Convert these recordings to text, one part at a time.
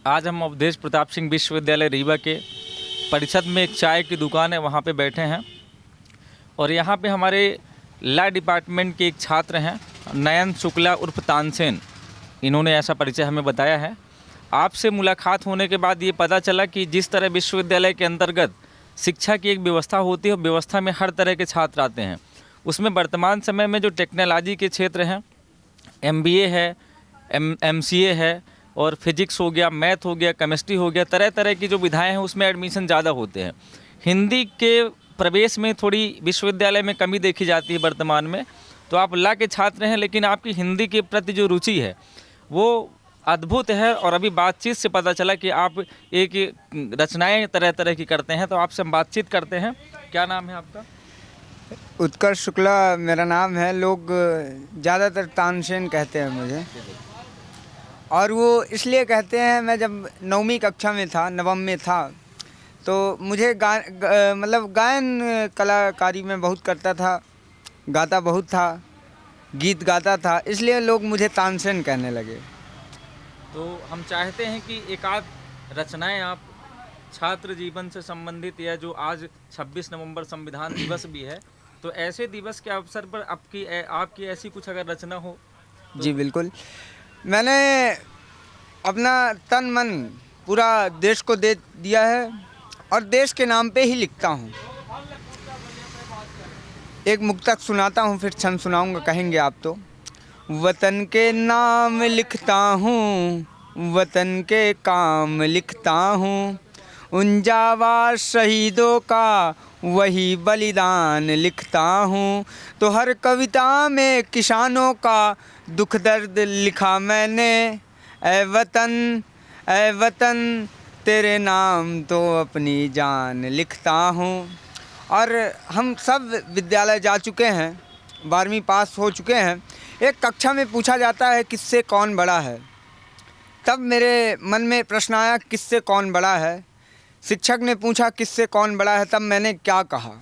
आज हम अवधेश प्रताप सिंह विश्वविद्यालय रीवा के परिषद में एक चाय की दुकान है, वहाँ पे बैठे हैं और यहाँ पे हमारे लॉ डिपार्टमेंट के एक छात्र हैं नयन शुक्ला उर्फ तानसेन। इन्होंने ऐसा परिचय हमें बताया है। आपसे मुलाकात होने के बाद ये पता चला कि जिस तरह विश्वविद्यालय के अंतर्गत शिक्षा की एक व्यवस्था होती है, व्यवस्था में हर तरह के छात्र आते हैं। उसमें वर्तमान समय में जो टेक्नोलॉजी के क्षेत्र हैं, MBA है, MCA है और फिजिक्स हो गया, मैथ हो गया, केमिस्ट्री हो गया, तरह तरह की जो विधाएं हैं उसमें एडमिशन ज़्यादा होते हैं। हिंदी के प्रवेश में थोड़ी विश्वविद्यालय में कमी देखी जाती है वर्तमान में। तो आप लॉ के छात्र हैं, लेकिन आपकी हिंदी के प्रति जो रुचि है वो अद्भुत है। और अभी बातचीत से पता चला कि आप एक रचनाएं तरह तरह की करते हैं। तो आपसे हम बातचीत करते हैं। क्या नाम है आपका? उत्कर्ष शुक्ला मेरा नाम है। लोग ज़्यादातर तानसेन कहते हैं मुझे, और वो इसलिए कहते हैं, मैं जब 9वीं कक्षा में था, नवम में था, तो मुझे मतलब गायन कलाकारी में बहुत करता था, गाता बहुत था, गीत गाता था, इसलिए लोग मुझे तानसेन कहने लगे। तो हम चाहते हैं कि एक आध रचनाएं आप छात्र जीवन से संबंधित, या जो आज 26 नवंबर संविधान दिवस भी है, तो ऐसे दिवस के अवसर पर आपकी ऐसी कुछ अगर रचना हो तो। जी बिल्कुल। मैंने अपना तन मन पूरा देश को दे दिया है और देश के नाम पे ही लिखता हूँ। एक मुक्तक सुनाता हूँ, फिर छंद सुनाऊँगा, कहेंगे आप तो। वतन के नाम लिखता हूँ, वतन के काम लिखता हूँ, उन जाबाज शहीदों का वही बलिदान लिखता हूँ। तो हर कविता में किसानों का दुख दर्द लिखा मैंने। ऐ वतन तेरे नाम तो अपनी जान लिखता हूँ। और हम सब विद्यालय जा चुके हैं, 12वीं पास हो चुके हैं। एक कक्षा में पूछा जाता है किससे कौन बड़ा है, तब मेरे मन में प्रश्न आया किससे कौन बड़ा है। शिक्षक ने पूछा किससे कौन बड़ा है, तब मैंने क्या कहा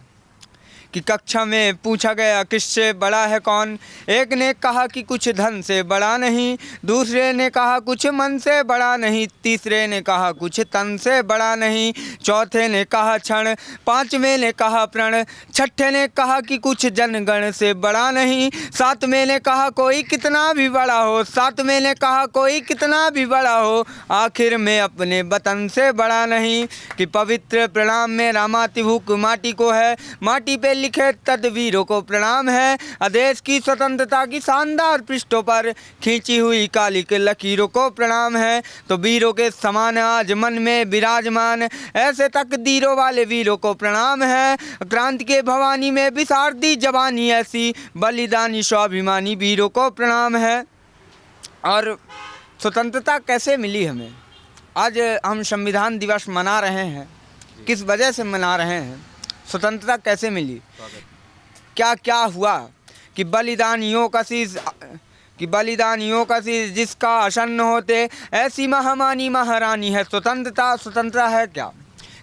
कि कक्षा में पूछा गया किससे बड़ा है कौन। एक ने कहा कि कुछ धन से बड़ा नहीं, दूसरे ने कहा कुछ मन से बड़ा नहीं, तीसरे ने कहा कुछ तन से बड़ा नहीं, चौथे ने कहा क्षण, पांचवें ने कहा प्रण, छठे ने कहा कि कुछ जनगण से बड़ा नहीं, सातवें ने कहा कोई कितना भी बड़ा हो, सातवें ने कहा कोई कितना भी बड़ा हो, आखिर में अपने वतन से बड़ा नहीं। कि पवित्र प्रणाम मेरा मातृभूख माटी को है, माटी पे लिखे तदवीरों को प्रणाम है, आदेश की स्वतंत्रता की शानदार पृष्ठों पर खींची हुई काली के लकीरों को प्रणाम है। तो वीरों के समान आज मन में विराजमान ऐसे तकदीरों वाले वीरों को प्रणाम है। क्रांति के भवानी में बिसार दी जवानी ऐसी बलिदानी स्वाभिमानी वीरों को प्रणाम है। और स्वतंत्रता कैसे मिली हमें, आज हम संविधान दिवस मना रहे हैं, किस वजह से मना रहे हैं, स्वतंत्रता कैसे मिली, क्या क्या हुआ। कि बलिदानियों का शीश जिसका आसन्न होते, ऐसी महामानी महारानी है स्वतंत्रता। स्वतंत्रता है क्या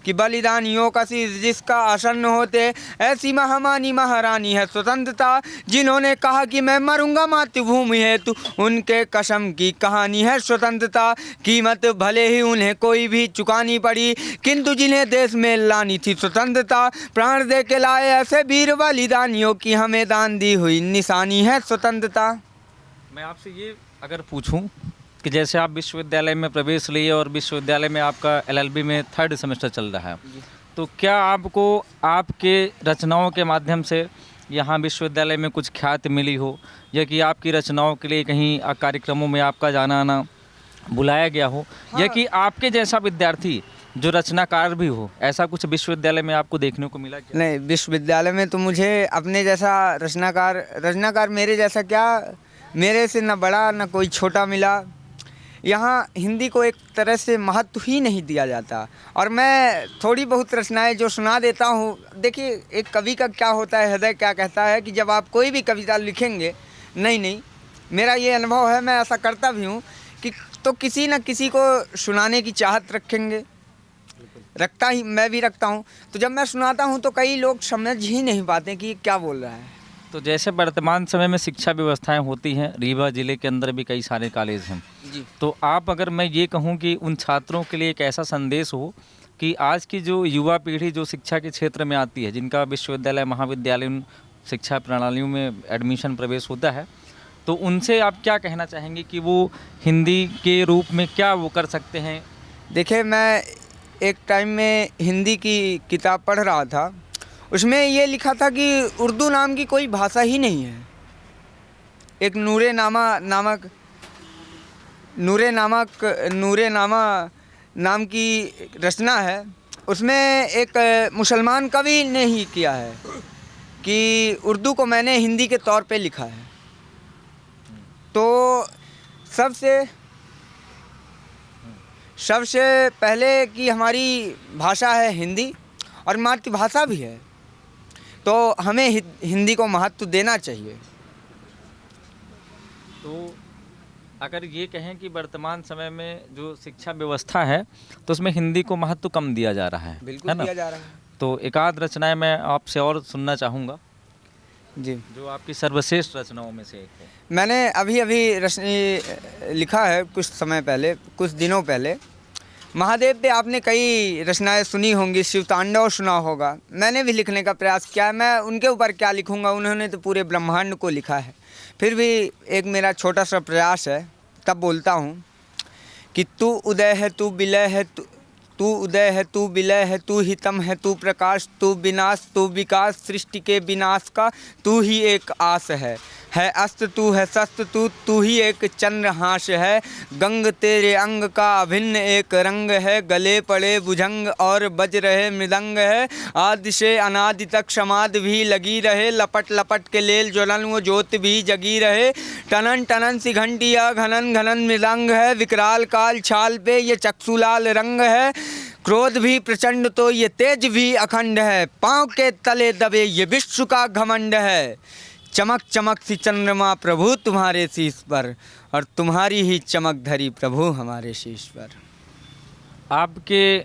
कि बलिदानियों का शीश जिसका आसन्न होते, ऐसी महामानी महारानी है स्वतंत्रता। जिन्होंने कहा कि मैं मरूंगा मातृभूमि हेतु, उनके कसम की कहानी है स्वतंत्रता। कीमत भले ही उन्हें कोई भी चुकानी पड़ी, किंतु जिन्हें देश में लानी थी स्वतंत्रता, प्राण दे के लाए ऐसे वीर बलिदानियों की हमें दान दी हुई निशानी है स्वतंत्रता। मैं आपसे ये अगर पूछूं कि जैसे आप विश्वविद्यालय में प्रवेश लिए और विश्वविद्यालय में आपका LLB में 3rd सेमेस्टर चल रहा है, तो क्या आपको आपके रचनाओं के माध्यम से यहाँ विश्वविद्यालय में कुछ ख्याति मिली हो, या कि आपकी रचनाओं के लिए कहीं कार्यक्रमों में आपका जाना आना बुलाया गया हो? हाँ। या कि आपके जैसा विद्यार्थी जो रचनाकार भी हो, ऐसा कुछ विश्वविद्यालय में आपको देखने को मिला क्या? नहीं, विश्वविद्यालय में तो मुझे अपने जैसा रचनाकार मेरे जैसा क्या, मेरे से न बड़ा न कोई छोटा मिला। यहाँ हिंदी को एक तरह से महत्व ही नहीं दिया जाता। और मैं थोड़ी बहुत रचनाएं जो सुना देता हूँ। देखिए, एक कवि का क्या होता है, हृदय क्या कहता है, कि जब आप कोई भी कविता लिखेंगे, नहीं मेरा ये अनुभव है, मैं ऐसा करता भी हूँ कि तो किसी न किसी को सुनाने की चाहत रखेंगे, मैं भी रखता हूँ। तो जब मैं सुनाता हूँ तो कई लोग समझ ही नहीं पाते कि क्या बोल रहा है। तो जैसे वर्तमान समय में शिक्षा व्यवस्थाएं होती हैं, रीवा ज़िले के अंदर भी कई सारे कॉलेज हैं। जी। तो आप, अगर मैं ये कहूँ कि उन छात्रों के लिए एक ऐसा संदेश हो कि आज की जो युवा पीढ़ी जो शिक्षा के क्षेत्र में आती है, जिनका विश्वविद्यालय, महाविद्यालय शिक्षा प्रणालियों में एडमिशन प्रवेश होता है, तो उनसे आप क्या कहना चाहेंगे कि वो हिंदी के रूप में क्या वो कर सकते हैं? देखिए, मैं एक टाइम में हिंदी की किताब पढ़ रहा था, उसमें ये लिखा था कि उर्दू नाम की कोई भाषा ही नहीं है। एक नूरे नामा नाम की रचना है, उसमें एक मुसलमान कवि ने ही किया है कि उर्दू को मैंने हिंदी के तौर पे लिखा है। तो सबसे पहले कि हमारी भाषा है हिंदी और मातृभाषा भी है, तो हमें हिंदी को महत्व देना चाहिए। तो अगर ये कहें कि वर्तमान समय में जो शिक्षा व्यवस्था है, तो उसमें हिंदी को महत्व कम दिया जा रहा है, बिल्कुल है ना? दिया जा रहा है। तो एक आध रचनाएं मैं आपसे और सुनना चाहूँगा, जी। जो आपकी सर्वश्रेष्ठ रचनाओं में से एक है। मैंने अभी लिखा है कुछ दिनों पहले। महादेव पे आपने कई रचनाएं सुनी होंगी, शिव तांडव सुना होगा। मैंने भी लिखने का प्रयास किया। मैं उनके ऊपर क्या लिखूंगा, उन्होंने तो पूरे ब्रह्मांड को लिखा है। फिर भी एक मेरा छोटा सा प्रयास है, तब बोलता हूँ कि तू उदय है, तू विलय है, तू उदय है, तू विलय है, तू हितम है, तू प्रकाश, तू विनाश, तू विकास, सृष्टि के विनाश का तू ही एक आस है अस्त्र तू है शस्त्र, तू ही एक चंद्रहास है। गंग तेरे अंग का अभिन्न एक रंग है, गले पड़े भुजंग और बज रहे मृदंग है। आदि से अनादि तक समाधि भी लगी रहे, लपट लपट के लेल ज्वलन वो ज्योत भी जगी रहे। टनन टनन सी घंटिया घनन घनन मृदंग है, विकराल काल छाल पे ये चक्षुलाल रंग है। क्रोध भी प्रचंड तो ये तेज भी अखंड है, पाँव के तले दबे ये विश्व का घमंड है। चमक चमक सी चंद्रमा प्रभु तुम्हारे शीश पर, और तुम्हारी ही चमक धरी प्रभु हमारे शीश पर। आपके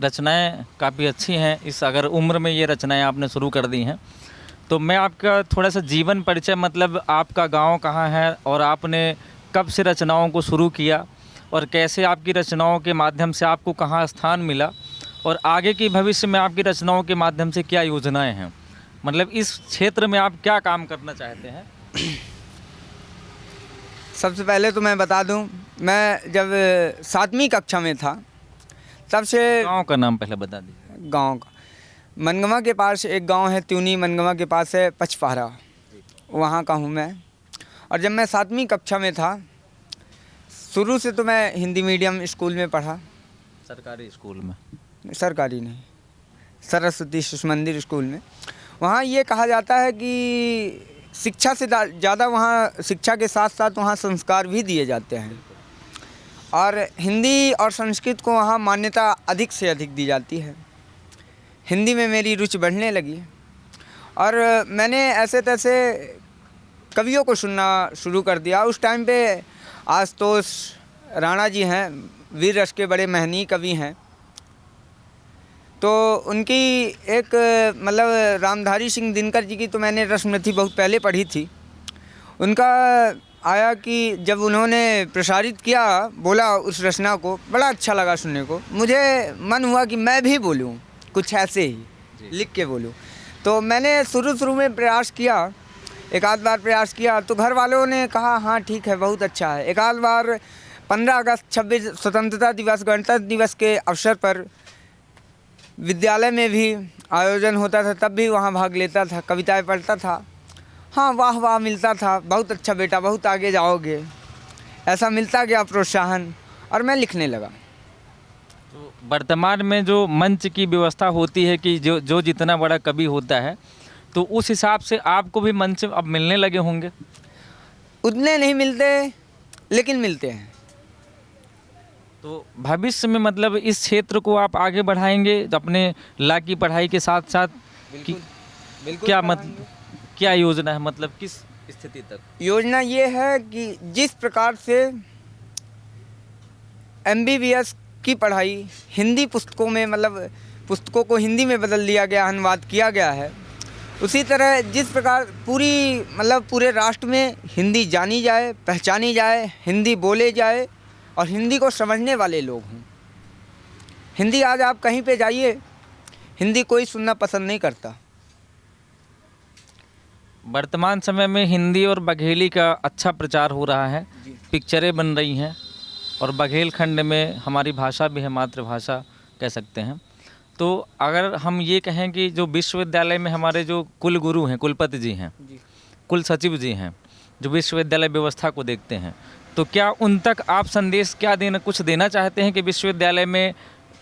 रचनाएं काफ़ी अच्छी हैं। इस अगर उम्र में ये रचनाएं आपने शुरू कर दी हैं, तो मैं आपका थोड़ा सा जीवन परिचय, मतलब आपका गांव कहाँ है और आपने कब से रचनाओं को शुरू किया और कैसे आपकी रचनाओं के माध्यम से आपको कहाँ स्थान मिला, और आगे की भविष्य में आपकी रचनाओं के माध्यम से क्या योजनाएं हैं, मतलब इस क्षेत्र में आप क्या काम करना चाहते हैं? सबसे पहले तो मैं बता दूं, मैं जब 7वीं कक्षा में था, तब से गांव का नाम पहले बता दीजिए। गांव का मनगवा के पास एक गांव है, त्यूनी मनगवा के पास है पचपहरा, वहाँ का हूँ मैं। और जब मैं 7वीं कक्षा में था, शुरू से तो मैं हिंदी मीडियम स्कूल में पढ़ा। सरकारी स्कूल में? सरकारी नहीं, सरस्वती शिशु मंदिर स्कूल में। वहाँ ये कहा जाता है कि शिक्षा से ज़्यादा वहाँ शिक्षा के साथ साथ वहाँ संस्कार भी दिए जाते हैं, और हिंदी और संस्कृत को वहाँ मान्यता अधिक से अधिक दी जाती है। हिंदी में मेरी रुचि बढ़ने लगी और मैंने ऐसे तैसे कवियों को सुनना शुरू कर दिया। उस टाइम पे आशुतोष राणा जी हैं, वीर रस के बड़े महनीय कवि हैं। तो उनकी एक मतलब रामधारी सिंह दिनकर जी की तो मैंने रसमथी बहुत पहले पढ़ी थी। उनका आया कि जब उन्होंने प्रसारित किया, बोला उस रचना को, बड़ा अच्छा लगा सुनने को। मुझे मन हुआ कि मैं भी बोलूं, कुछ ऐसे ही लिख के बोलूं। तो मैंने शुरू में प्रयास किया, एक आध बार प्रयास किया, तो घर वालों ने कहा हाँ ठीक है, बहुत अच्छा है। एक आध बार 15 अगस्त 26 स्वतंत्रता दिवस, गणतंत्र दिवस के अवसर पर विद्यालय में भी आयोजन होता था, तब भी वहाँ भाग लेता था, कविताएं पढ़ता था। हाँ, वाह वाह मिलता था, बहुत अच्छा बेटा, बहुत आगे जाओगे, ऐसा मिलता गया प्रोत्साहन, और मैं लिखने लगा। तो वर्तमान में जो मंच की व्यवस्था होती है कि जो जितना बड़ा कवि होता है, तो उस हिसाब से आपको भी मंच अब मिलने लगे होंगे? उतने नहीं मिलते, लेकिन मिलते हैं। तो भविष्य में मतलब इस क्षेत्र को आप आगे बढ़ाएंगे अपने ला की पढ़ाई के साथ साथ? बिल्कुल क्या मतलब क्या योजना है, मतलब किस स्थिति तक? योजना ये है कि जिस प्रकार से MBBS की पढ़ाई हिंदी पुस्तकों में, मतलब पुस्तकों को हिंदी में बदल दिया गया, अनुवाद किया गया है, उसी तरह जिस प्रकार पूरे राष्ट्र में हिंदी जानी जाए, पहचानी जाए, हिंदी बोले जाए और हिंदी को समझने वाले लोग हों। हिंदी आज आप कहीं पे जाइए, हिंदी कोई सुनना पसंद नहीं करता। वर्तमान समय में हिंदी और बघेली का अच्छा प्रचार हो रहा है, पिक्चरें बन रही हैं और बघेलखंड में हमारी भाषा भी है, मातृभाषा कह सकते हैं। तो अगर हम ये कहें कि जो विश्वविद्यालय में हमारे जो कुल गुरु हैं, कुलपति जी हैं, कुल सचिव जी हैं, जो विश्वविद्यालय व्यवस्था को देखते हैं, तो क्या उन तक आप संदेश कुछ देना चाहते हैं कि विश्वविद्यालय में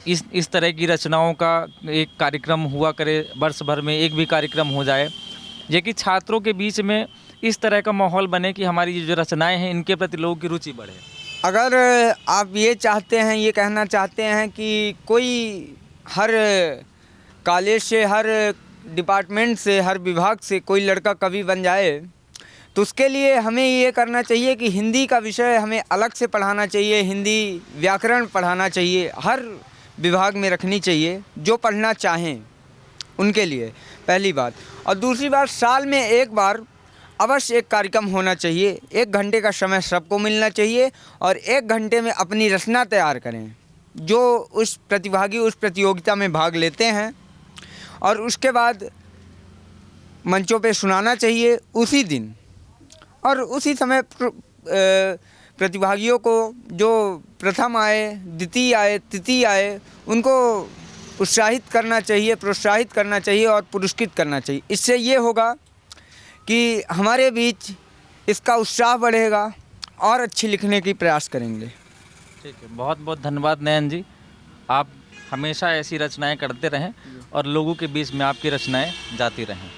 इस तरह की रचनाओं का एक कार्यक्रम हुआ करे, वर्ष भर में एक भी कार्यक्रम हो जाए, ये कि छात्रों के बीच में इस तरह का माहौल बने कि हमारी ये जो रचनाएं हैं इनके प्रति लोगों की रुचि बढ़े? अगर आप ये कहना चाहते हैं कि कोई हर कॉलेज से, हर डिपार्टमेंट से, हर विभाग से कोई लड़का कवि बन जाए, तो उसके लिए हमें ये करना चाहिए कि हिंदी का विषय हमें अलग से पढ़ाना चाहिए, हिंदी व्याकरण पढ़ाना चाहिए, हर विभाग में रखनी चाहिए जो पढ़ना चाहें उनके लिए, पहली बात। और दूसरी बात, साल में एक बार अवश्य एक कार्यक्रम होना चाहिए, 1 घंटे का समय सबको मिलना चाहिए और 1 घंटे में अपनी रचना तैयार करें जो उस प्रतिभागी उस प्रतियोगिता में भाग लेते हैं, और उसके बाद मंचों पे सुनाना चाहिए उसी दिन। और उसी समय प्रतिभागियों को जो प्रथम आए, द्वितीय आए, तृतीय आए, उनको उत्साहित करना चाहिए, प्रोत्साहित करना चाहिए और पुरस्कृत करना चाहिए। इससे ये होगा कि हमारे बीच इसका उत्साह बढ़ेगा और अच्छी लिखने की प्रयास करेंगे। ठीक है, बहुत बहुत धन्यवाद नयन जी। आप हमेशा ऐसी रचनाएं करते रहें और लोगों के बीच में आपकी रचनाएं जाती रहें।